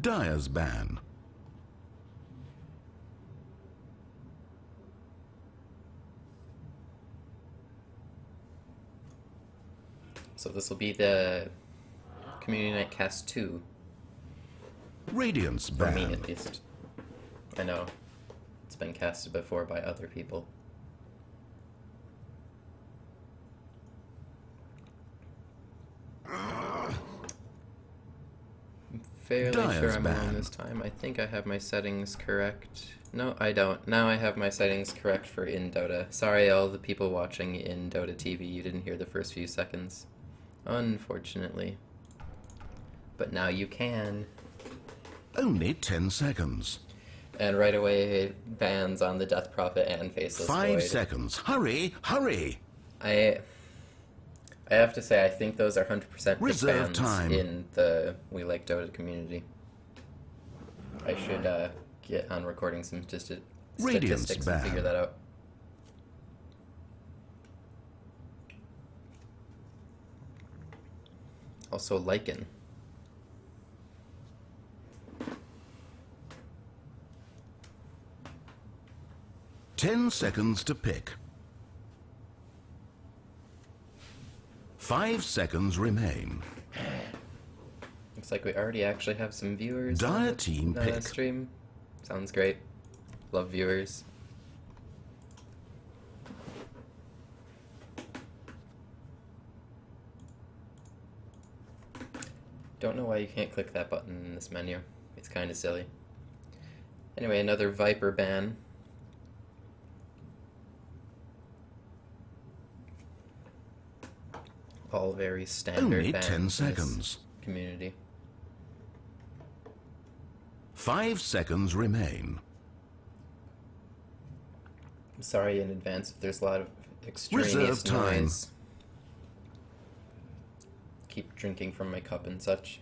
Dire's ban. So this will be the Community Night Cast 2. Radiant's For me, ban. at least. I know. It's been casted before by other people. I'm fairly Dire's sure I'm alone ban. this time. I think I have my settings correct. No, I don't. Now I have my settings correct for in Dota. Sorry, all the people watching in Dota TV, you didn't hear the first few seconds. Unfortunately. But now you can. Only 10 seconds. And right away, bans on the Death Prophet and Faceless 5 Void. seconds. Hurry, hurry. I have to say, I think those are 100% big Reserve bans time. in the WeLikeDota community. I should get on recording some Radiance statistics ban. and figure that out. Also, Lycan. Ten seconds to pick. 5 seconds remain. Looks like we already actually have some viewers Dire on the team pick. stream. Sounds great. Love viewers. Don't know why you can't click that button in this menu. It's kind of silly. Anyway, another Viper ban. All very standard Only bans 10 in this seconds. community. 5 seconds remain. I'm sorry in advance if there's a lot of extraneous Reserve time. noise. Keep drinking from my cup and such.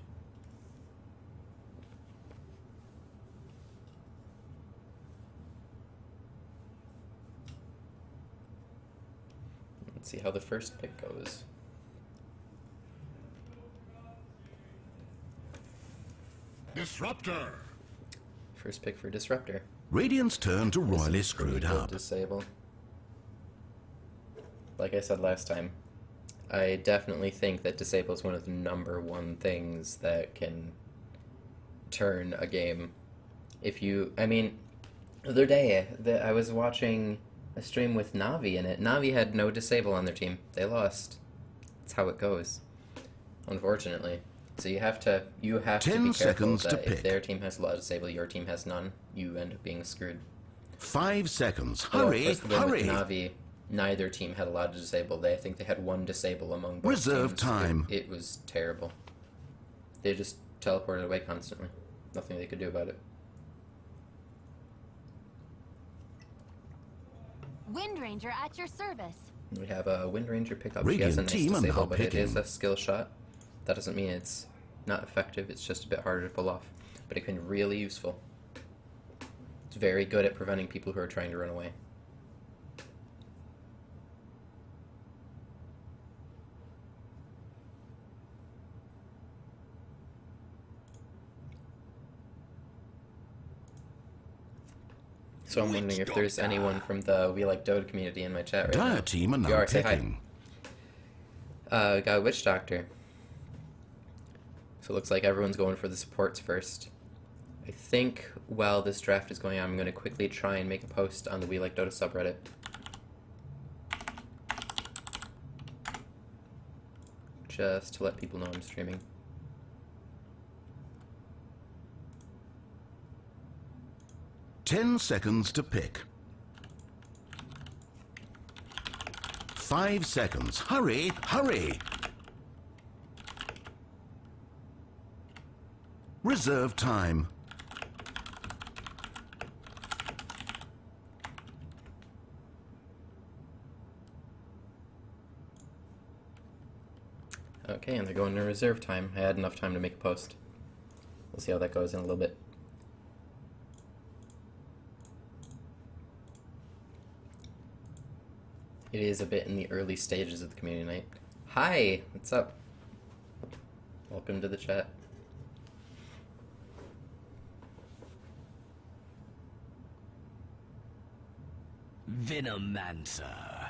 Let's see how the first pick goes. Disruptor! First pick for Disruptor. Radiant's turn to This royally is pretty screwed good up. Disable. Like I said last time, I definitely think that Disable is one of the #1 things that can turn a game. If you, I mean, the other day I was watching a stream with Navi in it. Navi had no Disable on their team. They lost. That's how it goes, unfortunately. So you have to 10 be careful seconds to that if pick. their team has a lot of Disable, your team has none, you end up being screwed. 5 seconds. Although, of Hurry, course, the win hurry. with Navi, neither team had a lot of Disable. I think they had 1 Disable among both Reserve teams. time. It was terrible. They just teleported away constantly. Nothing they could do about it. Wind Ranger at your service. We have a Wind Ranger pickup. She Radiant has a nice team are Disable, now but it is picking. a skill shot. That doesn't mean it's not effective. It's just a bit harder to pull off. But it can be really useful. It's very good at preventing people who are trying to run away. So I'm wondering if there's anyone from the WeLikeDota community in my chat right now. Dire team are If you now are, say hi. picking. We got a Witch Doctor. So it looks like everyone's going for the supports first. I think while this draft is going on, I'm going to quickly try and make a post on the WeLikeDota subreddit. Just to let people know I'm streaming. Ten seconds to pick. 5 seconds. Hurry, hurry. Reserve time. Okay, and they're going to reserve time. I had enough time to make a post. We'll see how that goes in a little bit. It is a bit in the early stages of the community night. Hi, what's up? Welcome to the chat. Venomancer.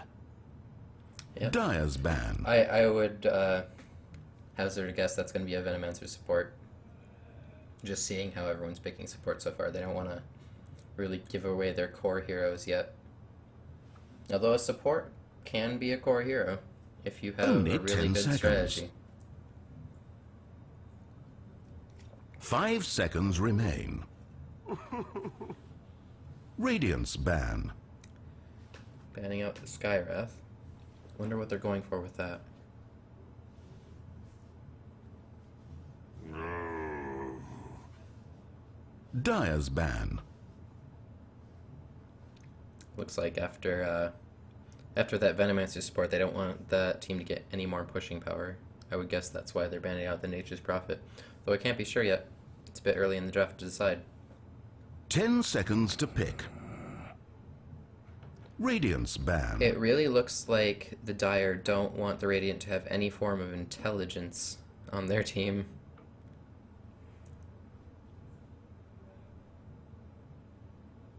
Yep. Dire's ban. I would hazard a guess that's going to be a Venomancer support. Just seeing how everyone's picking support so far. They don't want to really give away their core heroes yet. Although a support can be a core hero if you have Only a really 10 good seconds. strategy. 5 seconds remain. Radiant's ban. Banning out the Skywrath. Wonder what they're going for with that. Dire's ban. Looks like after that Venomancer support, they don't want that team to get any more pushing power. I would guess that's why they're banning out the Nature's Prophet. Though I can't be sure yet. It's a bit early in the draft to decide. 10 seconds to pick. Radiant's ban. It really looks like the Dire don't want the Radiant to have any form of intelligence on their team.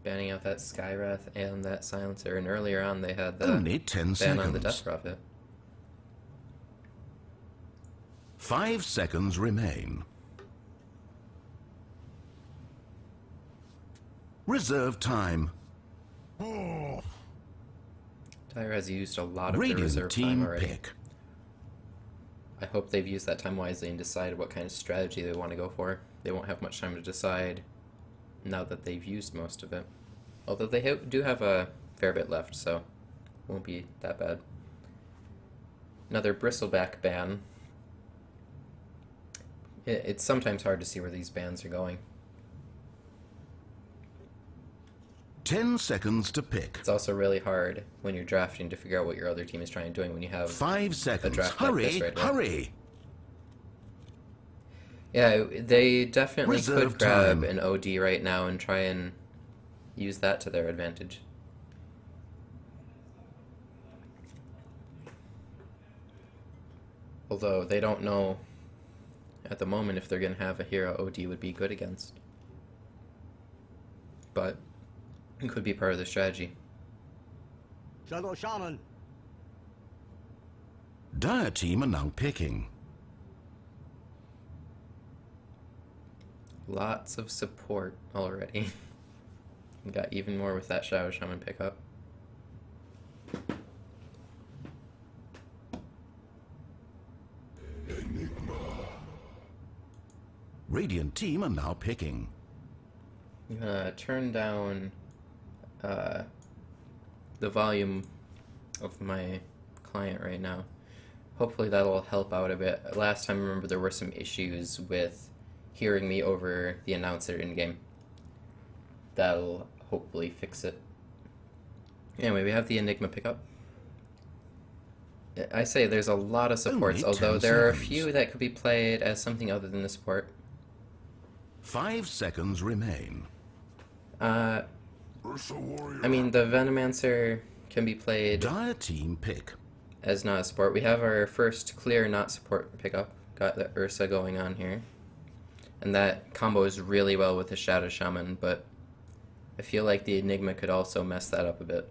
Banning out that Skywrath and that Silencer, and earlier on they had the Only 10 ban on the seconds. Death Prophet. 5 seconds remain. Reserve time. Oh, Dire has used a lot of their Radiant reserve time team already. pick. I hope they've used that time wisely and decided what kind of strategy they want to go for. They won't have much time to decide now that they've used most of it. Although they do have a fair bit left, so it won't be that bad. Another bristleback ban. It's sometimes hard to see where these bans are going. 10 seconds to pick. It's also really hard when you're drafting to figure out what your other team is trying to do when you have 5 seconds. draft like Hurry, this right now. hurry. Yeah, they definitely Reserve could grab time. an OD right now and try and use that to their advantage. Although they don't know at the moment if they're going to have a hero OD would be good against. But it could be part of the strategy. Shadow Shaman. Dire team are now picking. Lots of support already. We got even more with that Shadow Shaman pickup. Radiant team are now picking. I'm gonna turn down the volume of my client right now. Hopefully that'll help out a bit. Last time, remember, there were some issues with hearing me over the announcer in game. That'll hopefully fix it. Anyway, we have the Enigma pickup. I say there's a lot of supports, Only 10 although there are a seconds. few that could be played as something other than the support. 5 seconds remain. Ursa Warrior. I mean, the Venomancer can be played Dire team pick. as not a support. We have our first clear not support pickup. Got the Ursa going on here. And that combos really well with the Shadow Shaman, but I feel like the Enigma could also mess that up a bit.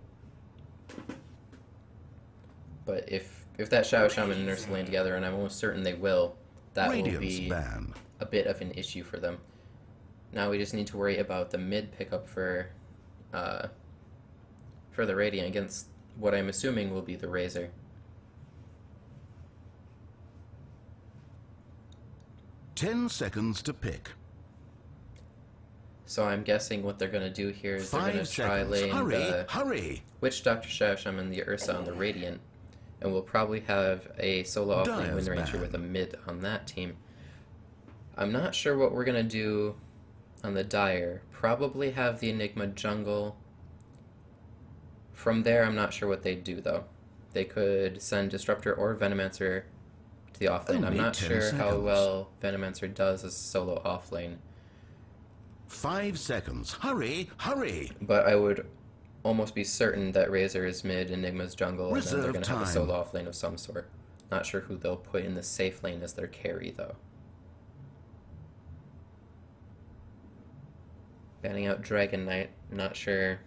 But if that Shadow Shaman and Ursa land together, and I'm almost certain they will, that will Radiant's be ban. a bit of an issue for them. Now we just need to worry about the mid pickup for the Radiant against what I'm assuming will be the Razor. Ten seconds to pick. So I'm guessing what they're going to do here is they're going 5 to try seconds. laying Hurry, the hurry. Witch Doctor Shadow Shaman, the Ursa on the Radiant, and we'll probably have a solo offlane Dire's Wind Ranger ban. with a mid on that team. I'm not sure what we're going to do on the Dire. Probably have the Enigma jungle. From there, I'm not sure what they'd do, though. They could send Disruptor or Venomancer to the offlane. I'm Only not 10 sure how seconds. well Venomancer does as a solo offlane, 5 seconds. Hurry, hurry. but I would almost be certain that Razor is mid, Enigma's jungle, and then they're Reserve going to have a time. solo offlane of some sort. Not sure who they'll put in the safe lane as their carry, though. Banning out Dragon Knight. Not sure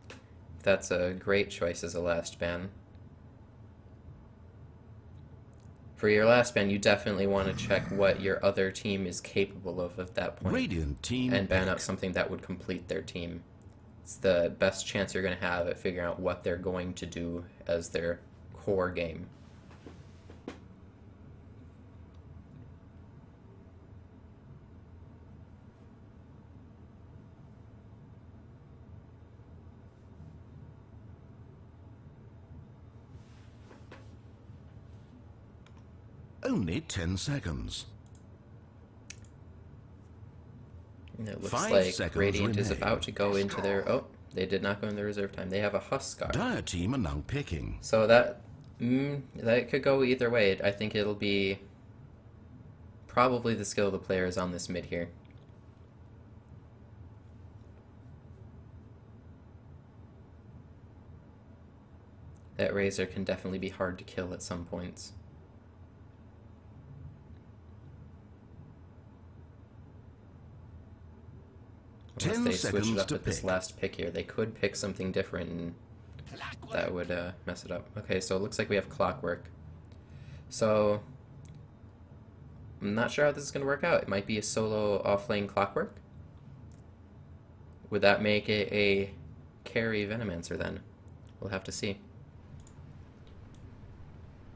if That's a great choice as a last ban. For your last ban, you definitely want to check what your other team is capable of at that point. Radiant team And ban pick. out something that would complete their team. It's the best chance you're going to have at figuring out what they're going to do as their core game. Only 10 seconds. And it looks 5 like seconds Radiant is remain. about to go into their... Oh, they did not go in their reserve time. They have a Huskar. Dire team are now picking. So that could go either way. I think it'll be probably the skill of the players on this mid here. That Razor can definitely be hard to kill at some points. Unless 10 they switch it seconds up to at this pick. last pick here. They could pick something different and that would mess it up. Okay, so it looks like we have Clockwork. So I'm not sure how this is going to work out. It might be a solo off-lane Clockwork. Would that make it a carry Venomancer then? We'll have to see.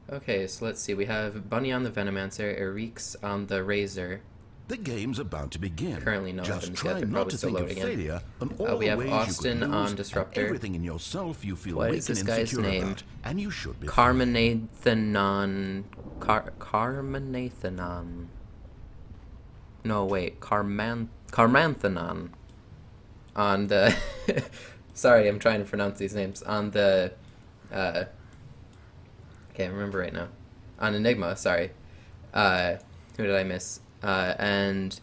Okay, so let's see. We have Bunny on the Venomancer, Eric's on the Razor. The game's about to begin. Currently no Just items try yet. They're not probably to still think of loading in. failure and all We the have ways Austin you could on lose, Disruptor. and everything in yourself you feel What weak is this and guy's insecure name? about, and you should be. Carmanathanon. Carmanathanon. No, wait. Carmanthanon. On the... Sorry, I'm trying to pronounce these names. On the... Can't remember right now. On Enigma, sorry. Who did I miss? And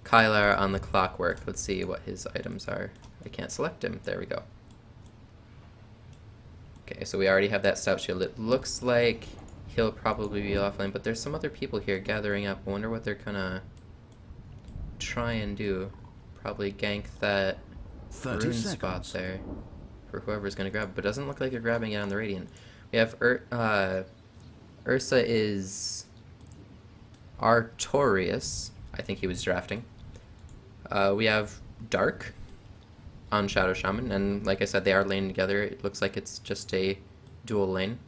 Kylar on the Clockwork. Let's see what his items are. I can't select him. There we go. Okay, so we already have that Stout Shield. It looks like he'll probably be offline, but there's some other people here gathering up. I wonder what they're gonna try and do. Probably gank that 30 rune spot seconds. there for whoever's gonna grab it, but it doesn't look like they're grabbing it on the Radiant. We have Ursa is Artorias. I think he was drafting. We have Dark on Shadow Shaman, and like I said, they are laning together. It looks like it's just a dual lane.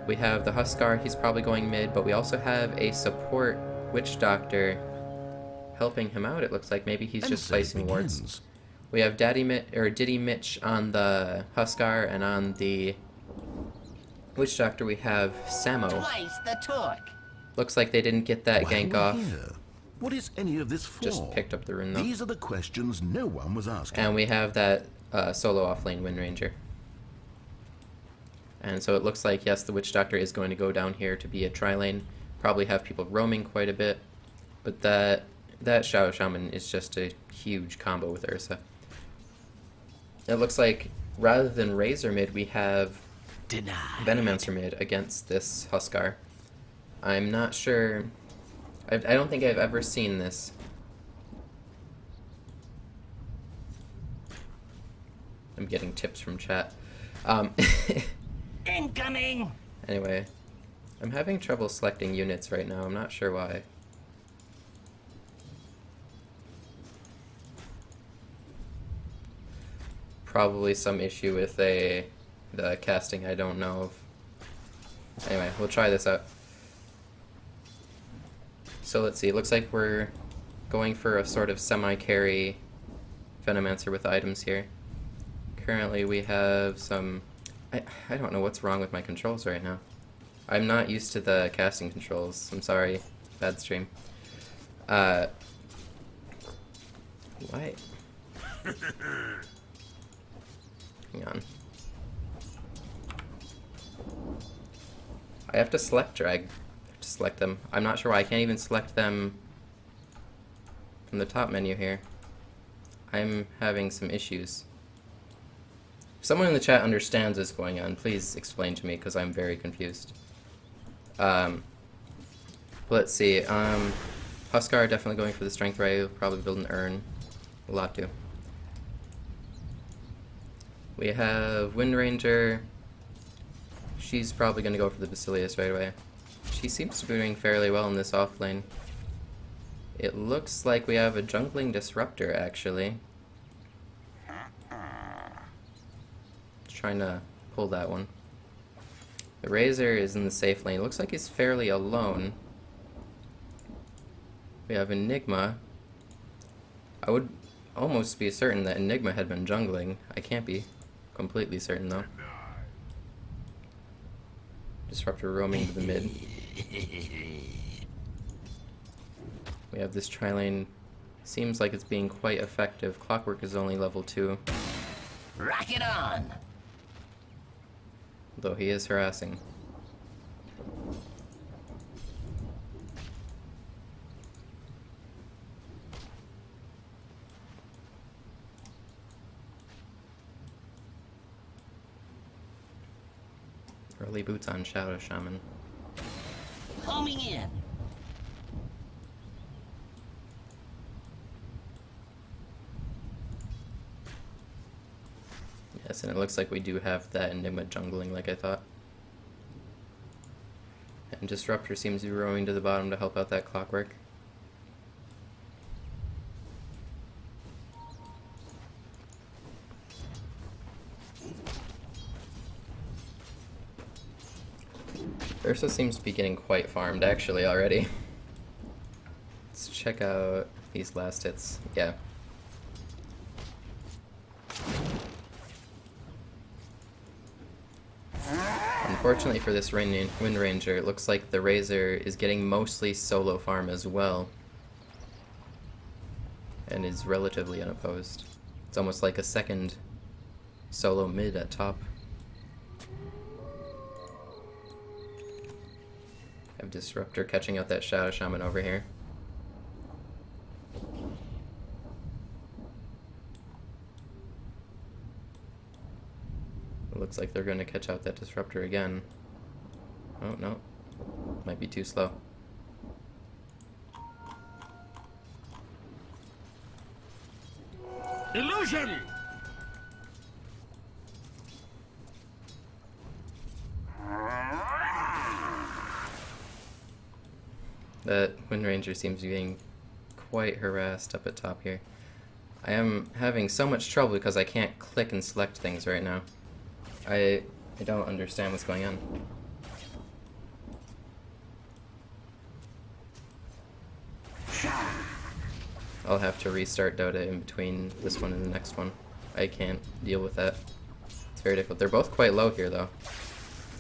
We have the Huskar, he's probably going mid, but we also have a support Witch Doctor helping him out. It looks like maybe he's And just save placing wards. begins. We have Diddy Mitch on the Huskar, and on the Witch Doctor we have Samo. Twice the torque. Looks like they didn't get that Why gank we're off. here? What is any of this for? Just picked up the rune though. These are the questions no one was asking. And we have that solo offlane Wind Ranger. And so it looks like, yes, the Witch Doctor is going to go down here to be a tri-lane. Probably have people roaming quite a bit. But that Shadow Shaman is just a huge combo with Ursa. It looks like rather than Razor mid, we have Venomancer mid against this Huskar. I'm not sure... I don't think I've ever seen this. I'm getting tips from chat. Incoming! Anyway, I'm having trouble selecting units right now. I'm not sure why. Probably some issue with the casting I don't know of. Anyway, we'll try this out. So let's see, it looks like we're going for a sort of semi-carry Venomancer with items here. Currently we have some... I don't know what's wrong with my controls right now. I'm not used to the casting controls. I'm sorry. Bad stream. Why? Hang on. I have to select drag to select them. I'm not sure why I can't even select them from the top menu here. I'm having some issues. If someone in the chat understands what's going on, please explain to me because I'm very confused. Let's see. Huskar definitely going for the strength ray. Probably build an urn. A lot to. We have Wind Ranger. She's probably going to go for the Basilius right away. She seems to be doing fairly well in this off lane. It looks like we have a jungling Disruptor, actually. Trying to pull that one. The Razor is in the safe lane. Looks like he's fairly alone. We have Enigma. I would almost be certain that Enigma had been jungling. I can't be completely certain though. Disruptor roaming to the mid. We have this tri-lane. Seems like it's being quite effective. Clockwork is only level 2. Rock it on! Though he is harassing. Early boots on Shadow Shaman. Homing in. Yes, and it looks like we do have that Enigma jungling like I thought. And Disruptor seems to be rowing to the bottom to help out that Clockwork. Ursa seems to be getting quite farmed actually already. Let's check out these last hits. Yeah. Unfortunately for this Wind Ranger, it looks like the Razor is getting mostly solo farm as well. And is relatively unopposed. It's almost like a second solo mid at top. I have Disruptor catching out that Shadow Shaman over here. It looks like they're going to catch out that Disruptor again. Oh, no. Might be too slow. Illusion! That Wind Ranger seems to be being quite harassed up at top here. I am having so much trouble because I can't click and select things right now. I don't understand what's going on. I'll have to restart Dota in between this one and the next one. I can't deal with that. It's very difficult. They're both quite low here though.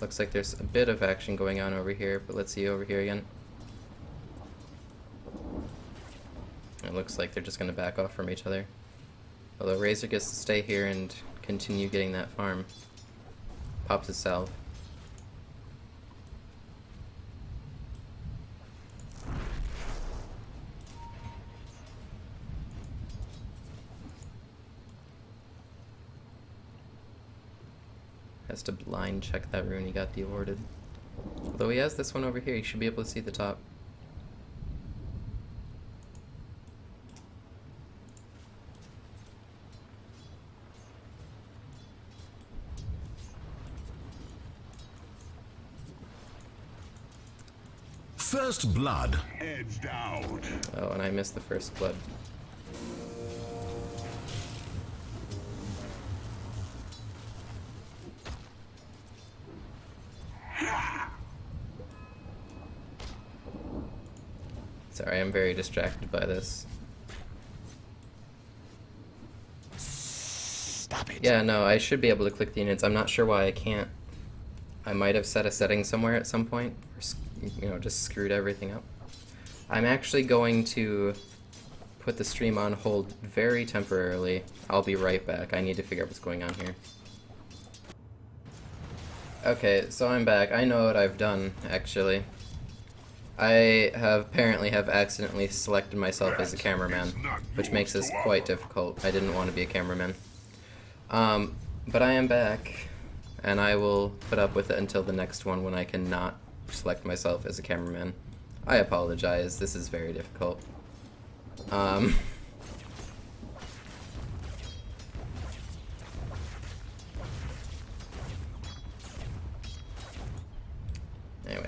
Looks like there's a bit of action going on over here, but let's see over here again. It looks like they're just going to back off from each other. Although Razor gets to stay here and continue getting that farm. Pops his salve. Has to blind check that rune he got deawarded. Although he has this one over here, he should be able to see the top. First blood. Edged out. Oh, and I missed the first blood. Sorry, I'm very distracted by this. Stop it. Yeah, no, I should be able to click the units. I'm not sure why I can't. I might have set a setting somewhere at some point, or, you know, just screwed everything up. I'm actually going to put the stream on hold very temporarily. I'll be right back. I need to figure out what's going on here. Okay, so I'm back. I know what I've done, actually. I apparently have accidentally selected myself as a cameraman, which makes this quite difficult. I didn't want to be a cameraman. But I am back, and I will put up with it until the next one when I cannot select myself as a cameraman. I apologize, this is very difficult.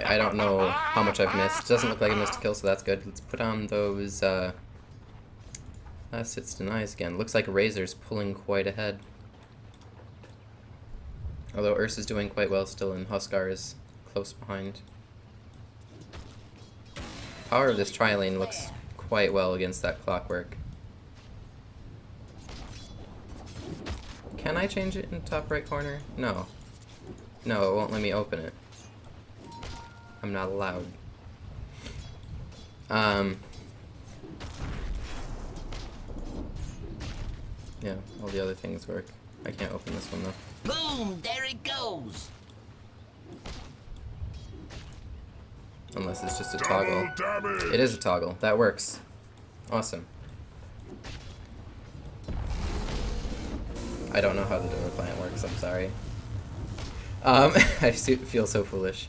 I don't know how much I've missed. Doesn't look like I missed a kill, so that's good. Let's put on those sits denies again. Looks like Razor's pulling quite ahead. Although Ursa's doing quite well still, and Huskar is close behind. Power of this tri-lane looks quite well against that Clockwork. Can I change it in the top right corner? No. No, it won't let me open it. I'm not allowed. Yeah, all the other things work. I can't open this one though. Boom! There it goes. Unless it's just a toggle. Double damage. It is a toggle. That works. Awesome. I don't know how the Dota client works, I'm sorry. I feel so foolish.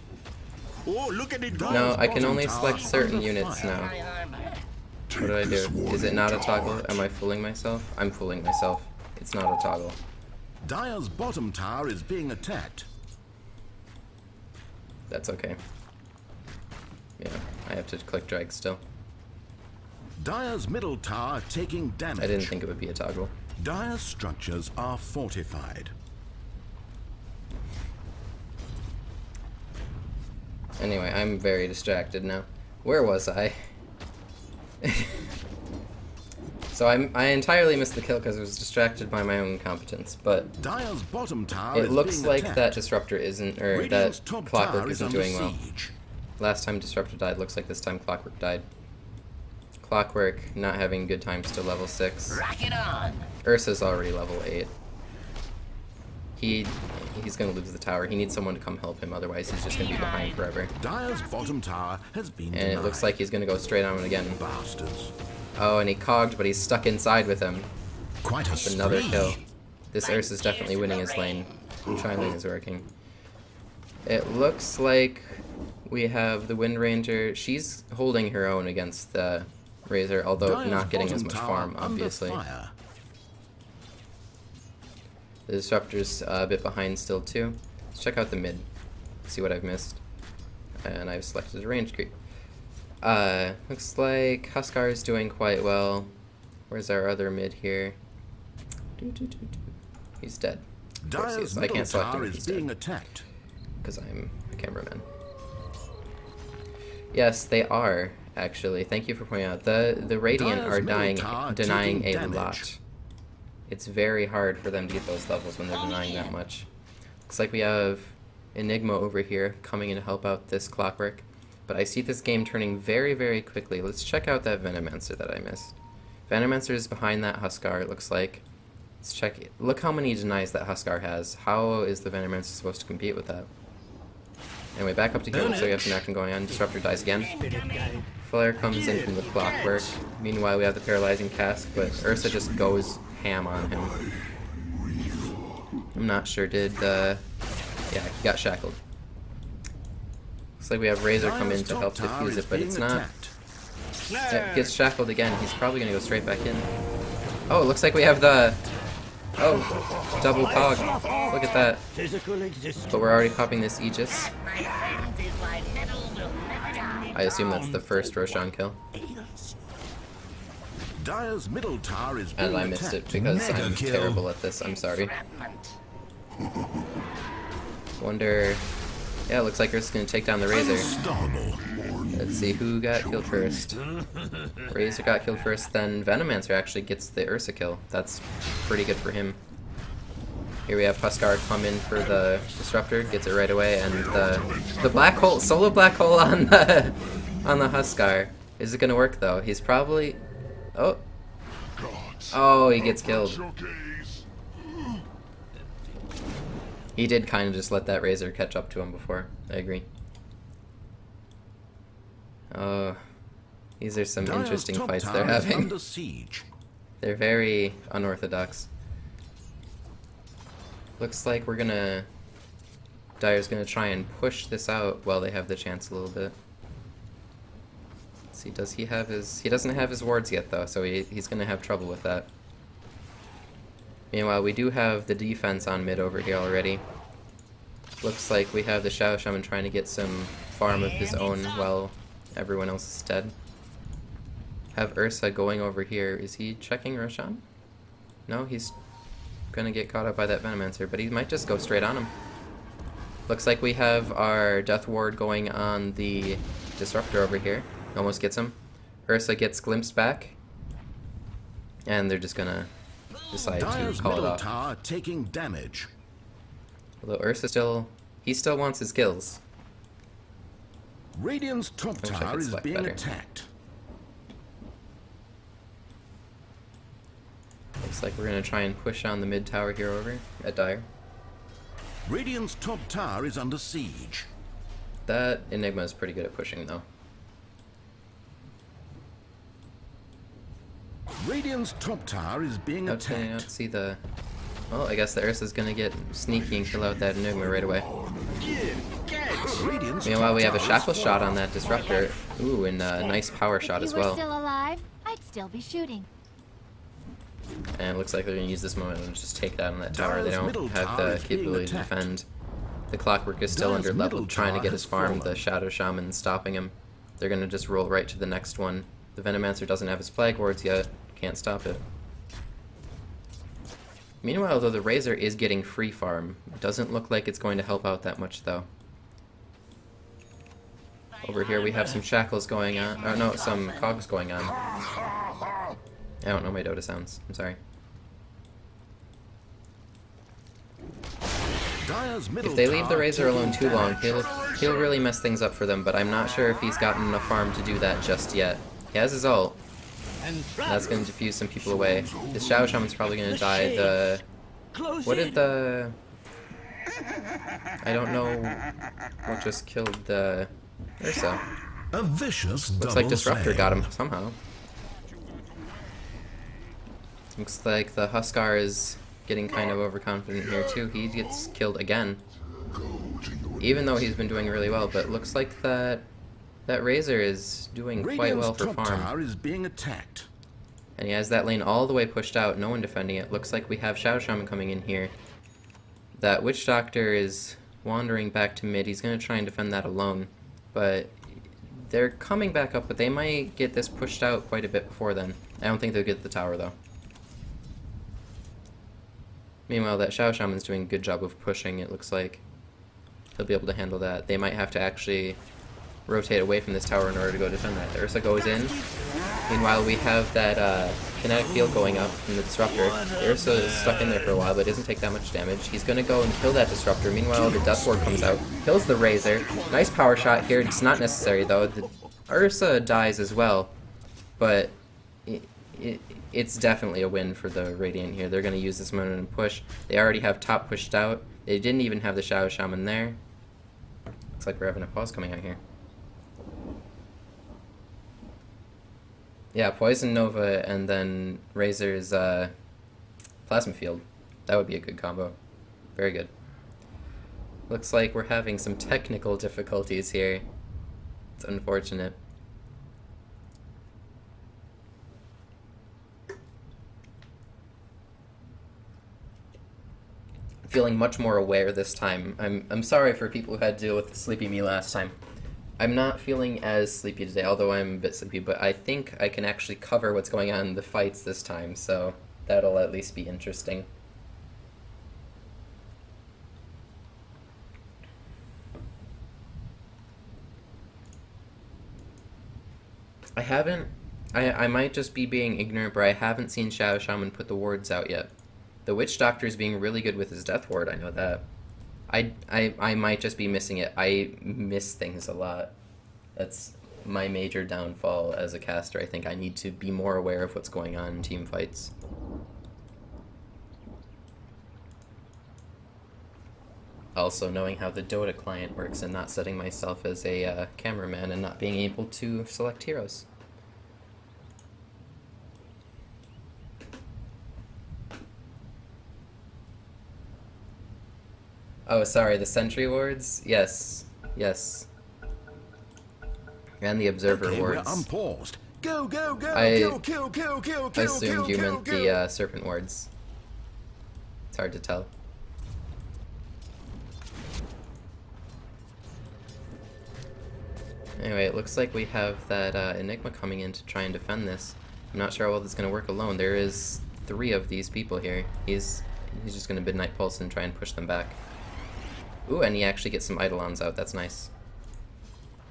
Oh, look at it go. No, I can only select certain units now. My armor. What do I do? Is it not a toggle? Am I fooling myself? I'm fooling myself. It's not a toggle. Dire's bottom tower is being attacked. That's okay. Yeah, I have to click drag still. Dire's middle tower taking damage. I didn't think it would be a toggle. Dire's structures are fortified. Anyway, I'm very distracted now. Where was I? So I entirely missed the kill because I was distracted by my own incompetence, but Dire's bottom tower it is looks being like attacked. that Disruptor isn't, or Radiant's that top Clockwork tower is isn't under doing well. siege. Last time Disruptor died, looks like this time Clockwork died. Clockwork not having good times to level 6. Rock it on. Ursa's already level 8. He's gonna lose the tower. He needs someone to come help him, otherwise he's just gonna be behind forever. Dire's bottom tower has been And it looks like he's gonna go straight on again. bastards. Oh, and he cogged, but he's stuck inside with him. Quite a That's another spree. kill. This Ursa's definitely winning his lane. Tri-lane is working. It looks like we have the Wind Ranger. She's holding her own against the Razor, although Dire's not getting as bottom much tower farm, under obviously. fire. The Disruptor's a bit behind still too. Let's check out the mid. See what I've missed. And I've selected a range creep. Looks like Huskar is doing quite well. Where's our other mid here? He's dead. Of course he Dire's is. I middle can't select him tower if is he's being dead, attacked. because I'm a cameraman. Yes, they are, actually. Thank you for pointing out. The Radiant Dire's are middle tower denying taking a damage. lot. It's very hard for them to get those levels when they're denying that much. Looks like we have Enigma over here coming in to help out this Clockwork. But I see this game turning very, very quickly. Let's check out that Venomancer that I missed. Venomancer is behind that Huskar, it looks like. Let's check it. Look how many denies that Huskar has. How is the Venomancer supposed to compete with that? Anyway, back up to heal, so we have some action going on. Disruptor dies again. Flare comes in from the Clockwork. Meanwhile, we have the Paralyzing Cask, but Ursa just goes ham on him. I'm not sure, yeah, he got shackled. Looks like we have Razor come in to help defuse it, but it's not. Yeah, gets shackled again. He's probably gonna go straight back in. Oh, it looks like we have the... Oh, double cog. Look at that. Physical existence. But we're already popping this Aegis. My friends is my metal will never die. I assume that's the first Roshan kill. Dire's middle tower is being And I missed it attacked. because Mega I'm kill. terrible at this. I'm sorry. Entrapment. Wonder... Yeah, it looks like Ursa's gonna take down the Razor. Unstoppable. Let's see who got killed first. Razor got killed first, then Venomancer actually gets the Ursa kill. That's pretty good for him. Here we have Huskar come in for the Disruptor, gets it right away, and the black hole, solo black hole on the Huskar. Is it gonna work though? He's probably... Oh, he gets killed. He did kind of just let that Razor catch up to him before. I agree. Oh, these are some Dire's interesting top fights they're tower is having. under siege. They're very unorthodox. Looks like we're gonna... Dire's gonna try and push this out while they have the chance a little bit. Let's see, does he have his... He doesn't have his wards yet though, so he's gonna have trouble with that. Meanwhile, we do have the defense on mid over here already. Looks like we have the Shadow Shaman trying to get some farm of his own while everyone else is dead. Have Ursa going over here. Is he checking Roshan? No, he's gonna get caught up by that Venomancer, but he might just go straight on him. Looks like we have our Death Ward going on the Disruptor over here. Almost gets him. Ursa gets glimpsed back. And they're just gonna decide Dire's to call it middle off. tower taking damage. Although Ursa still wants his kills. Radiant's top wish I tower could is select being better. attacked. Looks like we're gonna try and push on the mid tower here over at Dire. Radiant's top tower is under siege. That Enigma is pretty good at pushing though. Radiant's top tower is being How can I not attacked. see the... Well, I guess the Ursa's gonna get sneaky and kill out that Enigma right away. Radiant's Meanwhile, top we have a tower is shackle shot falling. on that Disruptor. Ooh, and a nice power shot If as you were well. still alive, I'd still be shooting. And it looks like they're gonna use this moment and just take that on that tower. They Dire's don't middle have tower the is being capability to attacked. defend. The Clockwork is still Dire's under level, middle trying to tower get his has farm. fallen. The Shadow Shaman stopping him. They're gonna just roll right to the next one. The Venomancer doesn't have his Plague Wards yet. Can't stop it. Meanwhile, though, the Razor is getting free farm. It doesn't look like it's going to help out that much, though. Over here we have some shackles going on. Oh no, some cogs going on. I don't know my Dota sounds. I'm sorry. Dire's middle If they leave the tower Razor alone taking too long, damage. he'll really mess things up for them, but I'm not sure if he's gotten enough farm to do that just yet. He has his ult. That's going to diffuse some people away. The Shadow Shaman's probably going to die. The... What did the... I don't know what just killed the Ursa. A vicious Looks double like Disruptor slam. got him somehow. Looks like the Huskar is getting kind of overconfident here too. He gets killed again. Even though he's been doing really well, but looks like that Razor is doing quite well Radiant's for top farm. tower is being attacked. And he has that lane all the way pushed out, no one defending it. Looks like we have Shadow Shaman coming in here. That Witch Doctor is wandering back to mid. He's going to try and defend that alone. But they're coming back up, but they might get this pushed out quite a bit before then. I don't think they'll get the tower, though. Meanwhile, that Shadow Shaman's doing a good job of pushing, it looks like. He'll be able to handle that. They might have to actually rotate away from this tower in order to go defend that. The Ursa goes in. Meanwhile, we have that kinetic field going up from the Disruptor. The Ursa is stuck in there for a while, but doesn't take that much damage. He's going to go and kill that Disruptor. Meanwhile, the Death Ward comes out, kills the Razor. Nice power shot here. It's not necessary, though. The Ursa dies as well, but it's definitely a win for the Radiant here. They're going to use this moment and push. They already have top pushed out. They didn't even have the Shadow Shaman there. Looks like we're having a pause coming out here. Yeah, Poison Nova and then Razor's Plasma Field. That would be a good combo. Very good. Looks like we're having some technical difficulties here. It's unfortunate. Feeling much more aware this time. I'm sorry for people who had to deal with Sleepy Me last time. I'm not feeling as sleepy today, although I'm a bit sleepy, but I think I can actually cover what's going on in the fights this time, so that'll at least be interesting. I might just be being ignorant, but I haven't seen Shadow Shaman put the wards out yet. The Witch Doctor is being really good with his Death Ward, I know that. I might just be missing it. I miss things a lot. That's my major downfall as a caster. I think I need to be more aware of what's going on in team fights. Also knowing how the Dota client works and not setting myself as a cameraman and not being able to select heroes. Oh, sorry, the sentry wards? Yes. Yes. And the observer Okay, wards. we're unpaused. Go, go, go, I kill, I assumed you meant the serpent wards. It's hard to tell. Anyway, it looks like we have that Enigma coming in to try and defend this. I'm not sure how well this is going to work alone. There is 3 of these people here. He's just going to Midnight Pulse and try and push them back. Ooh, and he actually gets some Eidolons out. That's nice.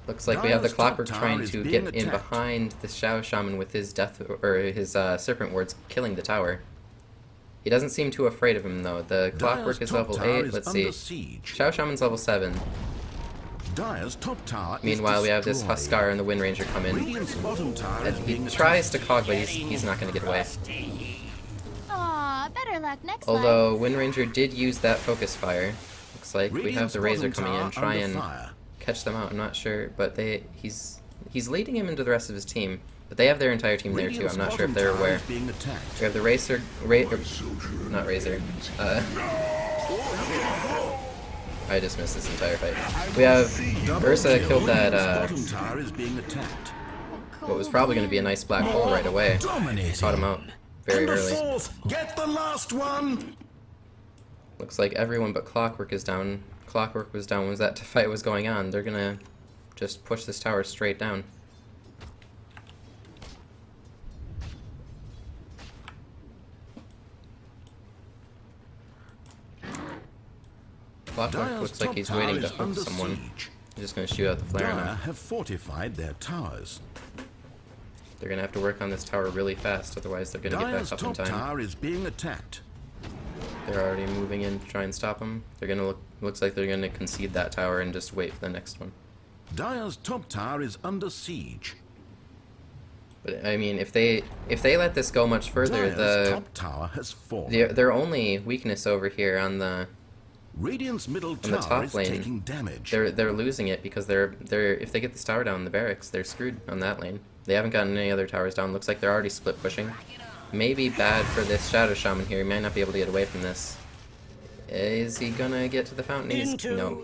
Looks like we have the Clockwork trying to get in behind the Shadow Shaman with his Serpent Wards, killing the tower. He doesn't seem too afraid of him though. The Clockwork is level 8. Let's see. Shadow Shaman's level 7. Dire's top tower Meanwhile, we have this Huskar and the Wind Ranger come in. Radiant's bottom tower And is he being tries to cog, but he's not going to get away. Aw, better luck next Although Wind Ranger did use that Focus Fire. Looks like we have the Razor coming in, try and catch them out. I'm not sure, but he's leading him into the rest of his team. But they have their entire team there too. I'm not sure if they're aware. We have the not Razor. I just missed this entire fight. We have Ursa killed that what was probably going to be a nice black hole right away. Caught him out very early. Get the last one. Looks like everyone but Clockwork is down. Clockwork was down when that fight was going on. They're gonna just push this tower straight down. Clockwork looks like he's waiting to hook someone. He's just gonna shoot out the flare on him. Have fortified their towers. They're gonna have to work on this tower really fast, otherwise they're gonna get back up in time. Tower is being attacked. They're already moving in to try and stop him. They're gonna looks like they're gonna concede that tower and just wait for the next one. Dire's top tower is under siege. But I mean, if they let this go much further, Dire's top tower has fallen. their only weakness over here on the Radiant's middle on the tower top is lane, taking damage. they're losing it because they're if they get this tower down in the barracks, they're screwed on that lane. They haven't gotten any other towers down. Looks like they're already split pushing. Maybe bad for this Shadow Shaman here. He might not be able to get away from this. Is he gonna get to the fountain? No,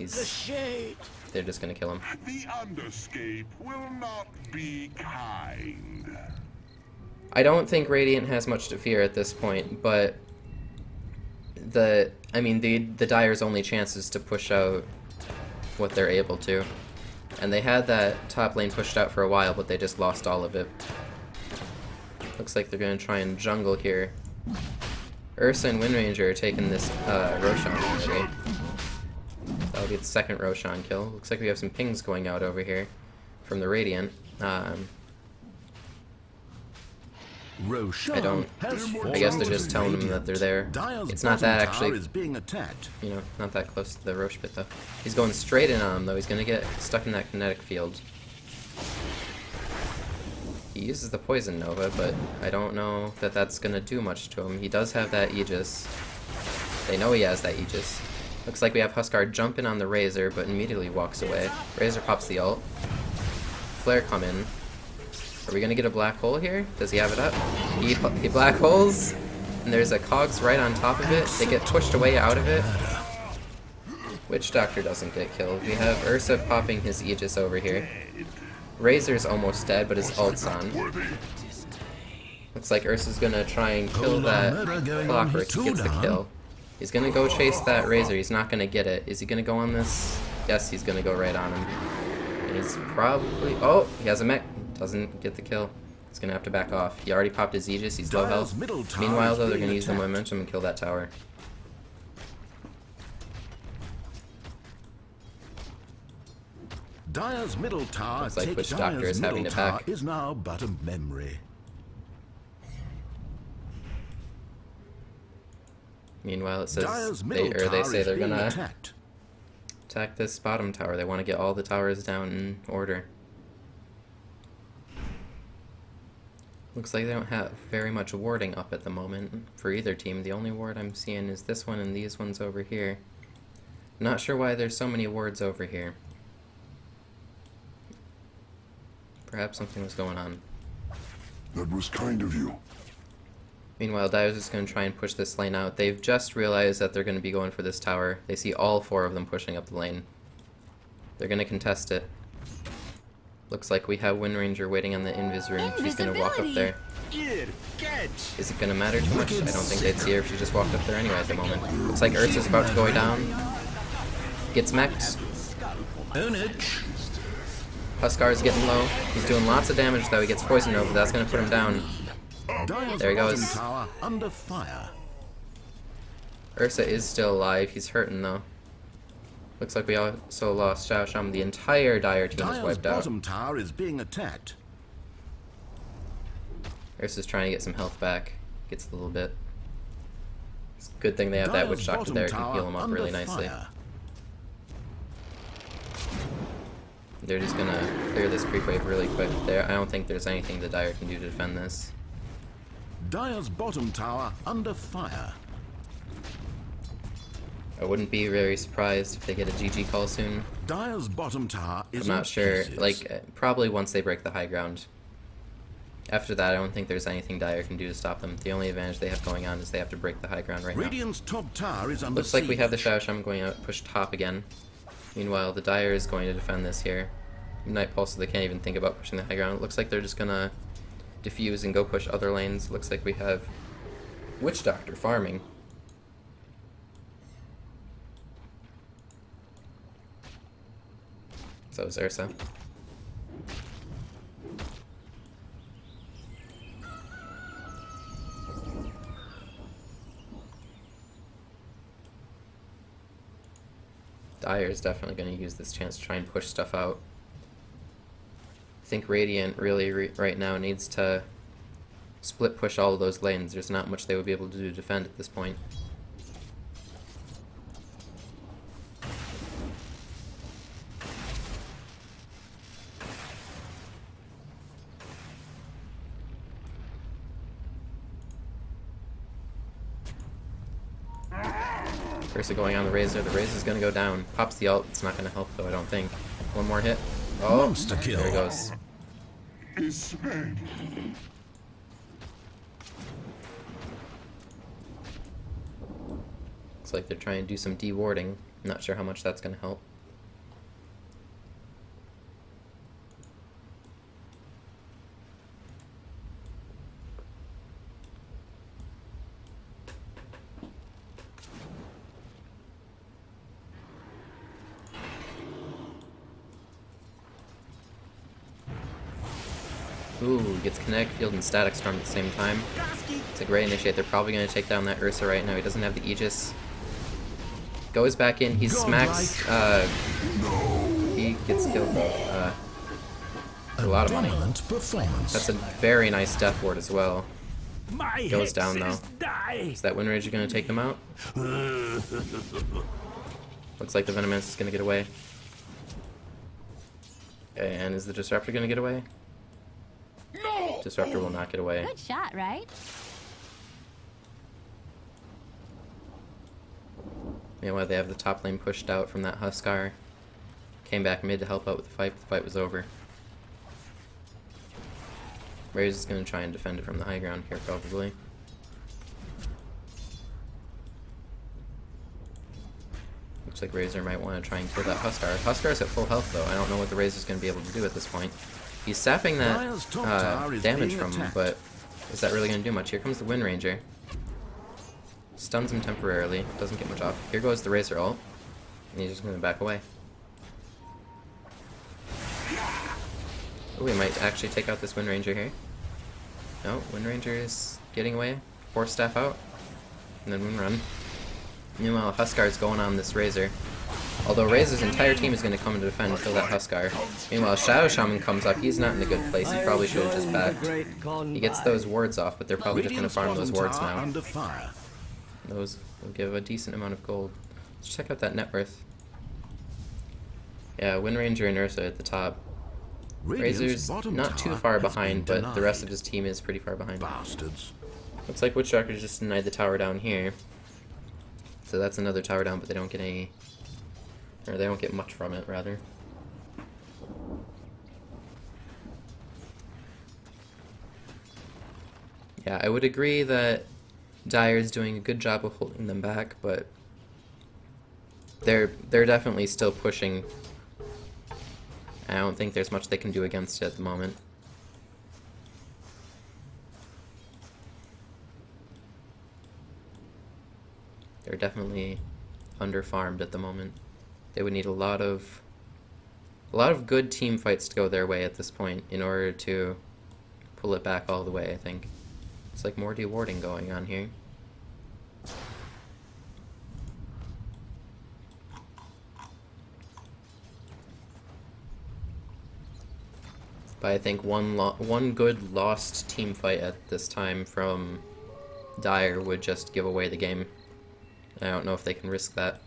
they're just gonna kill him. The Underscape will not be kind. I don't think Radiant has much to fear at this point, but the Dire's only chance is to push out what they're able to. And they had that top lane pushed out for a while, but they just lost all of it. Looks like they're going to try and jungle here. Ursa and Wind Ranger are taking this Roshan already. That'll be the second Roshan kill. Looks like we have some pings going out over here from the Radiant. Roshan I guess they're just telling them that they're there. It's not that actually, is being attacked. you know, not that close to the Roche pit though. He's going straight in on him though. He's gonna get stuck in that kinetic field. He uses the Poison Nova, but I don't know that that's gonna do much to him. He does have that Aegis. They know he has that Aegis. Looks like we have Huskar jump in on the Razor, but immediately walks away. Razor pops the ult. Flare come in. Are we gonna get a black hole here? Does he have it up? He black holes, and there's a cogs right on top of it. They get pushed away out of it. Witch Doctor doesn't get killed. We have Ursa popping his Aegis over here. Razor's almost dead, but his ult's on. Looks like Ursa's gonna try and kill that Clockwork. He gets the kill. He's gonna go chase that Razor. He's not gonna get it. Is he gonna go on this? Yes, he's gonna go right on him. And he's probably... Oh, he has a mech. Doesn't get the kill. He's gonna have to back off. He already popped his Aegis. He's low health. Meanwhile, though, they're gonna use the momentum and kill that tower. Dire's middle tower, Looks like Witch Doctor is having to back. Is now but a memory. Meanwhile, it says Dire's they say they're gonna attacked. attack this bottom tower. They want to get all the towers down in order. Looks like they don't have very much warding up at the moment for either team. The only ward I'm seeing is this one and these ones over here. Not sure why there's so many wards over here. Perhaps something was going on. That was kind of you. Meanwhile, Dire's just going to try and push this lane out. They've just realized that they're going to be going for this tower. They see all 4 of them pushing up the lane. They're going to contest it. Looks like we have Wind Ranger waiting on the invis room. She's going to walk up there. Is it going to matter too much? I don't think they'd see her if she just walked up there anyway at the moment. Looks like Ursa's about to go down. Gets mech'd. Huskar's getting low. He's doing lots of damage though. He gets poisoned over. That's gonna put him down. Dire's There he bottom goes. tower under fire. Ursa is still alive. He's hurting though. Looks like we also lost Xiao Sham. The entire Dire team is Dire's wiped out. bottom tower is being attacked. Ursa's trying to get some health back. Gets a little bit. It's a good thing they have that Dire's Witch Doctor bottom there. Can tower heal him up under really nicely. fire. They're just gonna clear this creep wave really quick there. I don't think there's anything the Dire can do to defend this. Dire's bottom tower under fire. I wouldn't be very surprised if they get a GG call soon. Dire's bottom tower is I'm not in sure. pieces. Like, probably once they break the high ground. After that, I don't think there's anything Dire can do to stop them. The only advantage they have going on is they have to break the high ground right now. Radiant's top tower is under Looks like we have the siege. Xiao Sham going out, push top again. Meanwhile, the Dire is going to defend this here. Night Pulse, so they can't even think about pushing the high ground. It looks like they're just gonna diffuse and go push other lanes. Looks like we have Witch Doctor farming. So is Ursa. Dire is definitely going to use this chance to try and push stuff out. I think Radiant really right now needs to split push all of those lanes. There's not much they would be able to do to defend at this point. Ursa going on the Razor. The Razor's gonna go down. Pops the ult. It's not gonna help though, I don't think. One more hit. Oh, Monster kill. there he goes. Is sped. Looks like they're trying to do some de-warding. Not sure how much that's gonna help. Ooh, gets Kinetic Field and Static Storm at the same time. It's a great initiate. They're probably going to take down that Ursa right now. He doesn't have the Aegis. Goes back in. He smacks. He gets killed. For a lot of money. Dominant performance. That's a very nice Death Ward as well. My Goes head down, says though. die. Is that Wind Rage going to take them out? Looks like the Venomous is going to get away. And is the Disruptor going to get away? No! Disruptor will not get away. Good shot, right? Meanwhile, they have the top lane pushed out from that Huskar. Came back mid to help out with the fight, but the fight was over. Raze is going to try and defend it from the high ground here, probably. Looks like Razor might want to try and kill that Huskar. Huskar's at full health, though. I don't know what the Razor's going to be able to do at this point. He's sapping Dire's that top tower is damage being from him, attacked. but is that really going to do much? Here comes the Wind Ranger. Stuns him temporarily. Doesn't get much off. Here goes the Razor ult. And he's just going to back away. Oh, we might actually take out this Wind Ranger here. No, Wind Ranger is getting away. Force Staff out. And then Wind Run. Meanwhile, Huskar's going on this Razor. Although Razor's entire team is going to come to defend and kill that Huskar. Meanwhile, Shadow Shaman comes up. He's not in a good place. He probably should have just backed. He gets those wards off, but they're probably just going to farm those wards now. Under fire. Those will give a decent amount of gold. Let's check out that net worth. Yeah, Wind Ranger and Ursa at the top. Radiant's Razor's bottom not too tower far has behind, been but the rest of denied. his team is pretty far behind. Bastards. Looks like Witch Doctor just denied the tower down here. So that's another tower down, but they don't get any... Or they don't get much from it, rather. Yeah, I would agree that Dire is doing a good job of holding them back, but they're definitely still pushing. I don't think there's much they can do against it at the moment. They're definitely under-farmed at the moment. They would need a lot of A lot of good team fights to go their way at this point in order to pull it back all the way, I think. It's like more dewarding going on here. But I think one good lost team fight at this time from Dire would just give away the game. I don't know if they can risk that.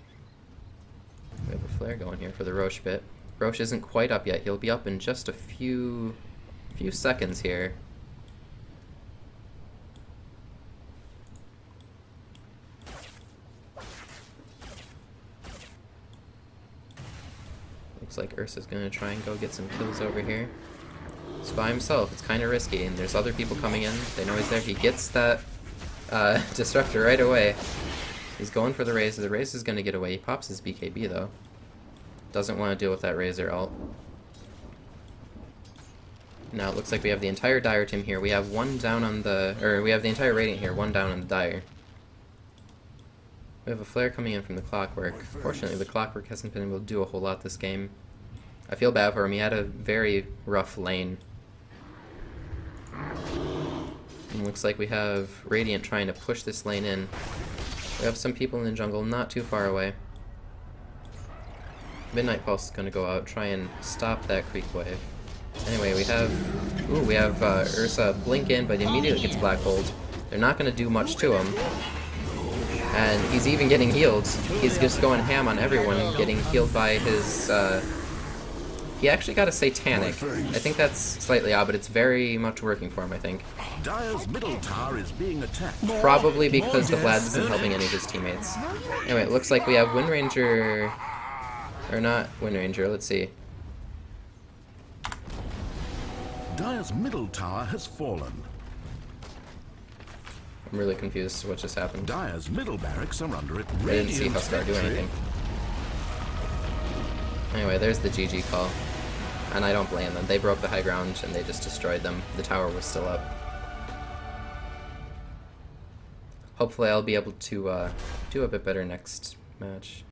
We have a flare going here for the Roche bit. Roche isn't quite up yet. He'll be up in just a few seconds here. Looks like Ursa's gonna try and go get some kills over here. He's by himself. It's kind of risky, and there's other people coming in. They know he's there. He gets that disruptor right away. He's going for the Razor. The Razor's gonna get away. He pops his BKB though. Doesn't want to deal with that Razor ult. Now it looks like we have the entire Dire team here. We have one down on the, or we have the entire Radiant here, one down on the Dire. We have a flare coming in from the Clockwork. Fortunately, the Clockwork hasn't been able to do a whole lot this game. I feel bad for him. He had a very rough lane. And looks like we have Radiant trying to push this lane in. We have some people in the jungle not too far away. Midnight Pulse is going to go out, try and stop that creep wave. Anyway, we have Ursa blink in, but immediately gets black holed. They're not going to do much to him. And he's even getting healed. He's just going ham on everyone, getting healed by his, he actually got a Satanic. I think that's slightly odd, but it's very much working for him, I think. Dire's middle tower is being attacked. Probably because the Vlad isn't helping any of his teammates. Anyway, it looks like we have Windranger, or not Windranger, let's see. Dire's middle tower has fallen. I'm really confused as to what just happened. Dire's middle barracks are under it. I didn't see Huskar do anything. Anyway, there's the GG call. And I don't blame them. They broke the high ground and they just destroyed them. The tower was still up. Hopefully I'll be able to do a bit better next match.